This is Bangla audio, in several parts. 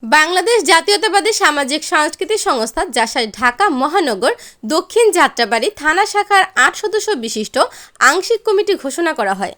বাংলাদেশ জাতীয়তাবাদী সামাজিক সাংস্কৃতিক সংস্থা জাসাস ঢাকা মহানগর দক্ষিণ যাত্রাবাড়ী থানা শাখার ৮ সদস্য বিশিষ্ট আংশিক কমিটি ঘোষণা করা হয়।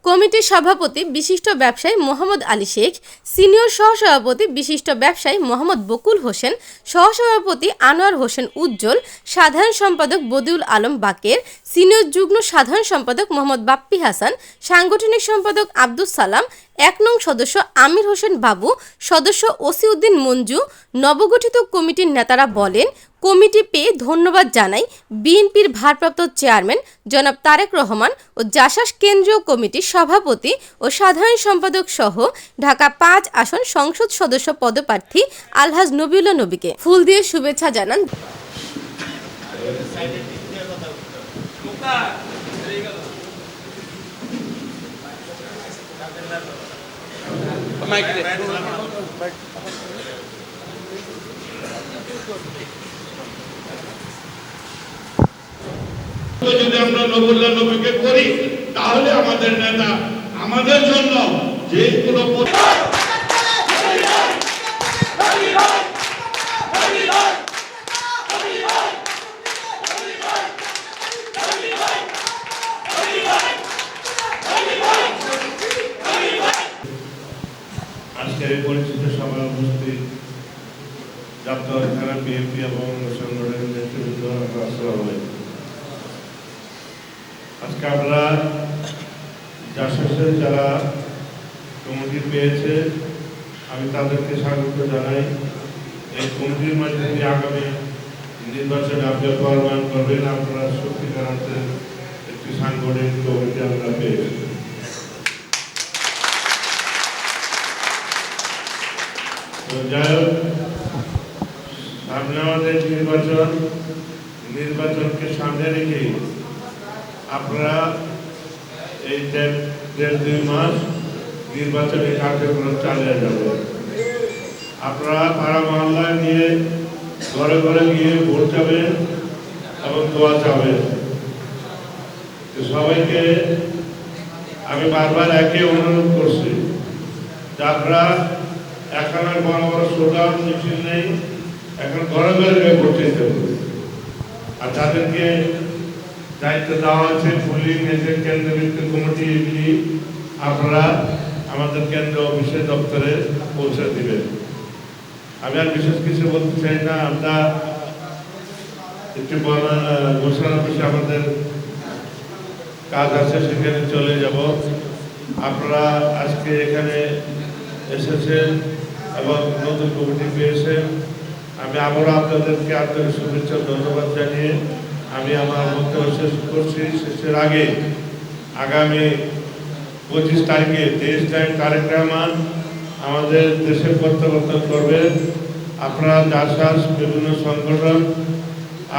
কমিটির সভাপতি বিশিষ্ট ব্যবসায়ী মোহাম্মদ আলী শেখ, সিনিয়র সহসভাপতি বিশিষ্ট ব্যবসায়ী মোহাম্মদ বকুল হোসেন, সহসভাপতি আনোয়ার হোসেন উজ্জ্বল, সাধারণ সম্পাদক বদিউল আলম বাকের, সিনিয়র যুগ্ম সাধারণ সম্পাদক মোহাম্মদ বাপ্পি হাসান, সাংগঠনিক সম্পাদক আব্দুস সালাম, ১ নং সদস্য আমির হোসেন বাবু, সদস্য ওসিউদ্দিন মঞ্জু। নবগঠিত কমিটির নেতারা বলেন, কমিটি পেয়ে ধন্যবাদ জানাই বিএনপির ভারপ্রাপ্ত চেয়ারম্যান জনাব তারেক রহমান ও জাসাস কেন্দ্রীয় কমিটির সভাপতি ও সাধারণ সম্পাদক সহ ঢাকা ৫ আসন সংসদ সদস্য পদপ্রার্থী আলহাজ নবিউল্লাহ নবীকে ফুল দিয়ে শুভেচ্ছা জানান। যদি আমরা নবুল্লাহ নবীকে করি তাহলে আমাদের নেতা আমাদের জন্য যে কোনো আজকের এই পরিচিত সভায় উপস্থিত জাতীয় থানা বিএনপি এবং সংগঠনের নেতৃবৃন্দ, আসসালামু আলাইকুম। আজকে আমরা জাসাসের যারা কমিটি পেয়েছে আমি তাদেরকে স্বাগত জানাই। এই কমিটির মাধ্যমে আগামী নির্বাচনে আপনারা প্রমাণ করবেন আপনারা সত্যিকার অর্থে একটি সাংগঠনিক কমিটি আমরা পেয়েছি। যাই হোক, সামনে আমাদের নির্বাচনকে সামনে রেখে আপনারা এই ১.৫-২ মাস নির্বাচনী কার্যক্রম চালিয়ে যাবেন। আপনারা পাড়া মহল্লায় নিয়ে ঘরে ঘরে গিয়ে ভোট চাবেন এবং দোয়া চাবেন। সবাইকে আমি বারবার একই অনুরোধ করছি যে আপনারা এখন আর বড় বড় স্লোগান মিছিল নেই, এখন ঘরে ঘরে গিয়ে ভোট চাইতে হবে। আর তাদেরকে দায়িত্ব দেওয়া আছে পুলিং এজেন্ট কেন্দ্রভিত্তিক কমিটি, এগুলি আপনারা আমাদের কেন্দ্র অফিসের দপ্তরে পৌঁছে দিবেন। আমি আর বিশেষ কিছু বলতে চাই না। আমরা একটু ঘোষণা অফিসে আমাদের কাজ আছে, সেখানে চলে যাব। আপনারা আজকে এখানে এসেছেন এবং নতুন কমিটি পেয়েছেন। আমি আবারও আপনাদেরকে আন্তরিক শুভেচ্ছা ধন্যবাদ জানিয়ে আমি আমার বক্তব্য শেষ করছি। শেষের আগে আগামী ২৫ তারিখে দেশ নায়ক তারেক রহমান আমাদের দেশে প্রত্যাবর্তন করবেন। আপনারা জাসাস বিভিন্ন সংগঠন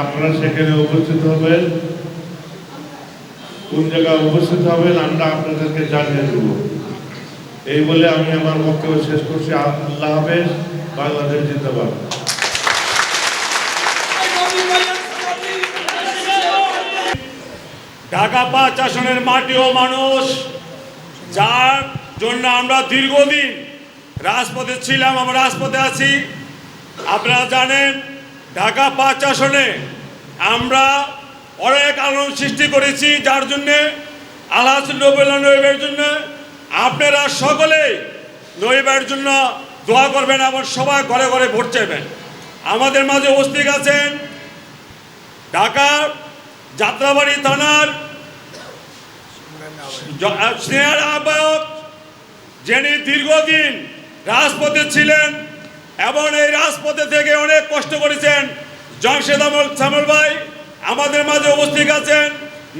আপনারা সেখানে উপস্থিত হবেন। কোন জায়গায় উপস্থিত হবেন আমরা আপনাদেরকে জানিয়ে দেব। এই বলে আমি আমার বক্তব্য শেষ করছি। আল্লাহ হাফেজ। বাংলাদেশ জিন্দাবাদ। ঢাকা ৫ আসনের মাটি ও মানুষ, যার জন্য আমরা দীর্ঘদিন রাজপথে ছিলাম, আমরা রাজপথে আছি। আপনারা জানেন ঢাকা ৫ আসনে আমরা অনেক আলোড়ন সৃষ্টি করেছি, যার জন্যে আলহাজ নবিউল্লাহ নবীর জন্য আপনারা সকলেই নবীর জন্য দোয়া করবেন এবং সবাই ঘরে ঘরে ভোট চাইবেন। আমাদের মাঝে উপস্থিত আছেন ঢাকার যাত্রাবাড়ী থানার সিনিয়র আহ্বায়ক, যিনি দীর্ঘদিন রাজপথে ছিলেন এবং এই রাজপথে থেকে অনেক কষ্ট করেছেন, জমশেদ সামল ভাই আমাদের মাঝে উপস্থিত আছেন,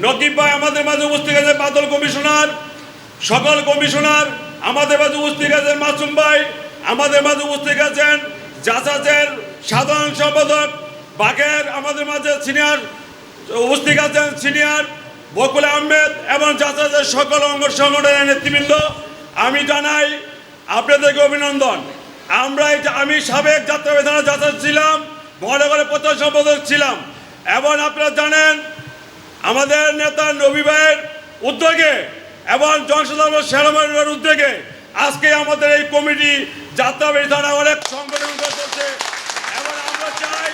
নকিব ভাই আমাদের মাঝে উপস্থিত আছেন, বাদল কমিশনার, সকল কমিশনার আমাদের মাঝে উপস্থিত আছেন, মাসুম ভাই আমাদের মাঝে উপস্থিত আছেন, জাসাসের সাধারণ সম্পাদক বাকের আমাদের মাঝে সিনিয়র উপস্থিত আছেন, সিনিয়র বকুল আহমেদ এবং জাসাসের সকল অঙ্গ সংগঠনের নেতৃবৃন্দ। আমি জানাই আপনাদেরকে অভিনন্দন। আমি সাবেক যাত্রাবাড়ী থানা জাসাস ছিলাম, মহানগরের প্রচার সম্পাদক ছিলাম এবং আপনারা জানেন আমাদের নেতা নবী ভাইয়ের উদ্যোগে এবং জনসাধারণ সেনাবাহিনীর উদ্যোগে আজকে আমাদের এই কমিটি যাত্রাবাড়ি থানা অনেক সংগঠন করতেছে এবং আমরা চাই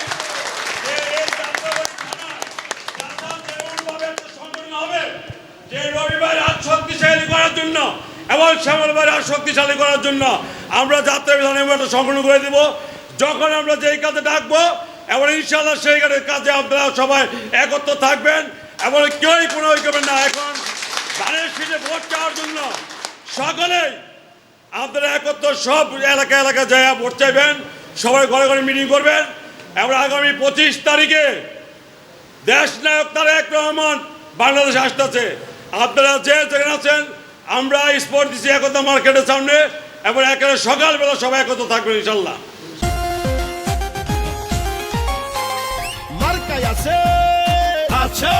যে এই যাত্রাবাড়ি থানা এমনভাবে একটা সংগঠন হবে যে রবিবার আজ শক্তিশালী করার জন্য এবং শ্যামলবাড়ি আজ শক্তিশালী করার জন্য আমরা যাত্রাবাড়ি থানা এমন একটা সংগঠন করে দেব। যখন আমরা যেই কাজে ডাকবো এবং ইনশাআল্লাহ সেই কাজে আপনারা সবাই একত্র থাকবেন এবং কেউই কোনো করবেন না। এখন ধানের শীষে ভোট চাওয়ার জন্য সকলেই আপনারা একত্র সব এলাকা যায় ভোট চাইবেন, সবাই ঘরে ঘরে মিটিং করবেন এবং আগামী 25 তারিখে দেশ নায়ক তারেক রহমান বাংলাদেশ আসতেছে। আপনারা যে যেখানে আছেন আমরা স্পট দিচ্ছি একতা মার্কেটের সামনে এবং একেবারে সকালবেলা সবাই একত্র থাকবেন ইনশাল্লাহ। মার্কায় আছে আছে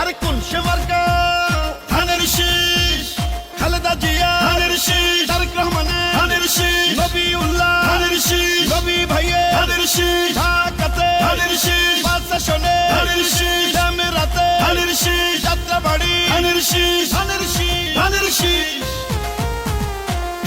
আরে কোন সে মার্কা? ধানের শীষ, খালেদা জিয়া ধানের শীষ, তারেক রহমান ধানের শীষ, নবিউল্লাহ ধানের শীষ, নবী ভাইয়ে ধানের শীষ, ঢাকাতে ধানের শীষ, বাদশাশনে ধানের শীষ, জামেরাতে ধানের শীষ, যাত্রাবাড়ি ধানের শীষ, ধানের শীষ, ধানের শীষ।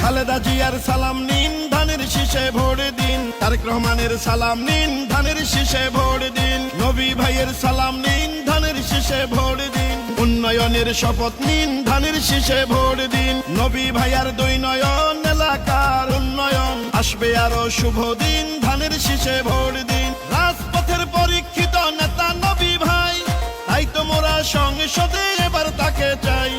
খালেদা জিয়ার সালাম নিন, ধানের শীষে ভোট দিন। তারেক রহমানের সালাম নিন, ধানের শীষে ভোট দিন। নবী ভাইয়ের সালাম নিন, ধানের শীষে ভোট দিন। উন্নয়নের শপথ নিন, ধানের শীষে ভোট দিন। নবী ভাইয়ার দুই নয়ন, এলাকার উন্নয়ন আসবে আরো শুভ দিন, ধানের শীষে ভোট দিন। রাজপথের পরীক্ষিত নেতা নবী ভাই, তাই তো মোরা সংসদে এবার তাকে চাই।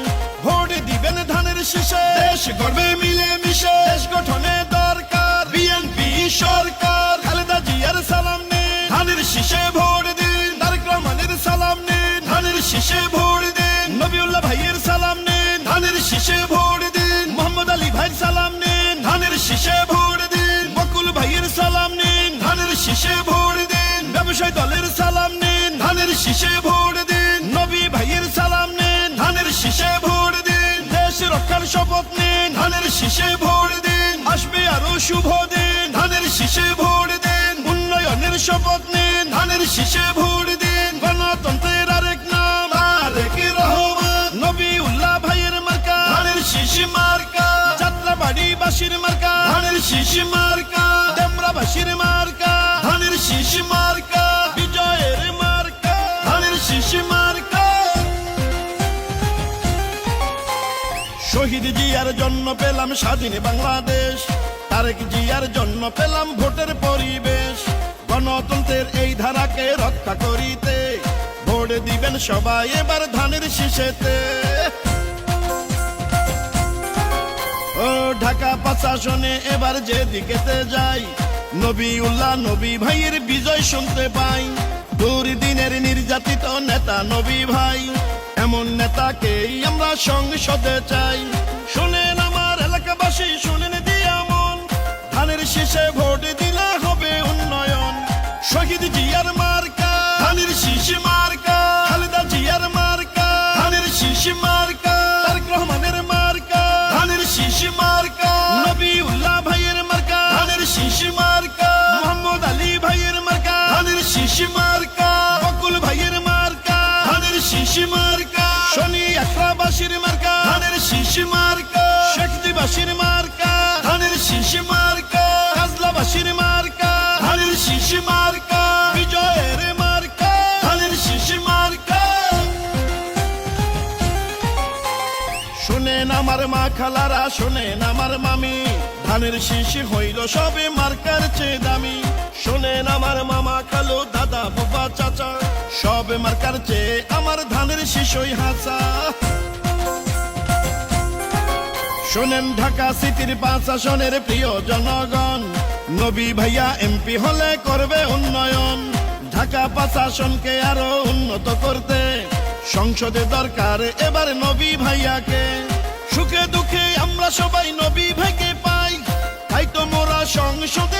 ভোট দিবেন ধানের শীষে, দেশ গড়বে মিলে মিশে, দেশ গঠনে দরকার বিএনপি সরকার। খালেদা জিয়ার সালাম নিন, ধানের শীষে ভোট দিন। তারেক রহমানের সালাম নিন, ধানের শীষে ভোট দিন। নবিউল্লাহ ভাইয়ের সালাম নিন, ধানের শীষে ভোট দিন। মোহাম্মদ আলী ভাইয়ের সালাম নিন, ধানের শীষে ভোট দিন। বকুল ভাইয়ের সালাম নিন, ধানের শীষে ভোট দিন। ব্যবসায়ী দলের সালাম নিন, ধানের শীষে ভোট দিন। নবী ভাইয়ের সালাম নিন, ধানের শীষে ভোট দিন। দেশ রক্ষার শপথ নিন, ধানের শীষে ভোট দিন। আসবে আরো শুভ দিন, ধানের শীষে ভোট দিন। উন্নয়নের শপথ নিন, ধানের শীষে ভোট দিন। গণতন্ত্রের আরেক নাম তারেক রহমান। নবিউল্লাহ ভাইয়ের মার্কা ধানের শীষ মার্কা। যাত্রাবাড়ি বাসীর মার্কা ধানের শীষ মার্কা। ডেমরাবাসীর মার্কা ধানের শীষ মার্কা। বিজয়ের মার্কা ধানের শীষ মার্কা। শহীদ জিয়ার জন্য পেলাম স্বাধীন বাংলাদেশ, তারেক জিয়ার জন্য পেলাম ভোটের পরিবেশ। গণতন্ত্রের এই ধারাকে রক্ষা করিতে ভোট দিবেন সবাই এবার ধানের শীষেতে। ও ঢাকা 5 আসনে এবার যেদিকেতে যাই, নবিউল্লাহ নবী ভাইয়ের বিজয় শুনতে পাই। দুর্দিনের নির্যাতিত নেতা নবী ভাই, এমন নেতাকেই আমরা সংসদে চাই। শুনেন আমার এলাকাবাসী, শুনেন দিয়া মন, ধানের শীষে ভোট দিলে হবে উন্নয়ন। শহীদ জিয়ার মার্কা ধানের শীষ মার্কা। খালেদা জিয়ার মার্কা ধানের শীষ মার্কা। তারেক রহমানের মার্কা ধানের শীষ মার্কা। নবিউল্লাহ ভাইয়ের মার্কা ধানের শীষ মার্কা। মোহাম্মদ আলী ভাইয়ের মার্কা ধানের শীষ মার্কা। বকুল ভাইয়ের মার্কা ধানের শীষ মার্কা। শনি আখড়াবাসীর মার্কা ধানের শীষ মার্কা। শেখদিবাসীর মার্কা ধানের শীষ মার্কা। কাজলাবাসীর মার্কা ধানের শীষ মার্কা। বিজয়ের মার্কা ধানের শীষ মার্কা। শুনেন আমার মা খালারা, শুনেন আমার মামি, ধানের শীষ হইল সবে মার্কার চেয়ে দামি। শুনেন আমার মামা খালু দাদা বাবা চাচা, সব মার্কার চেয়ে আমার ধানের শীষই হাসা। শোনেন ঢাকা সিটির 5 আসনের প্রিয় জনগণ, নবী ভাইয়া এমপি হলে করবে উন্নয়ন। ঢাকা 5 আসনকে আরো উন্নত করতে সংসদে দরকার এবার নবী ভাইয়াকে। সুখে দুঃখে আমরা সবাই নবী ভাইকে পাই, তাই তো মোরা সংসদে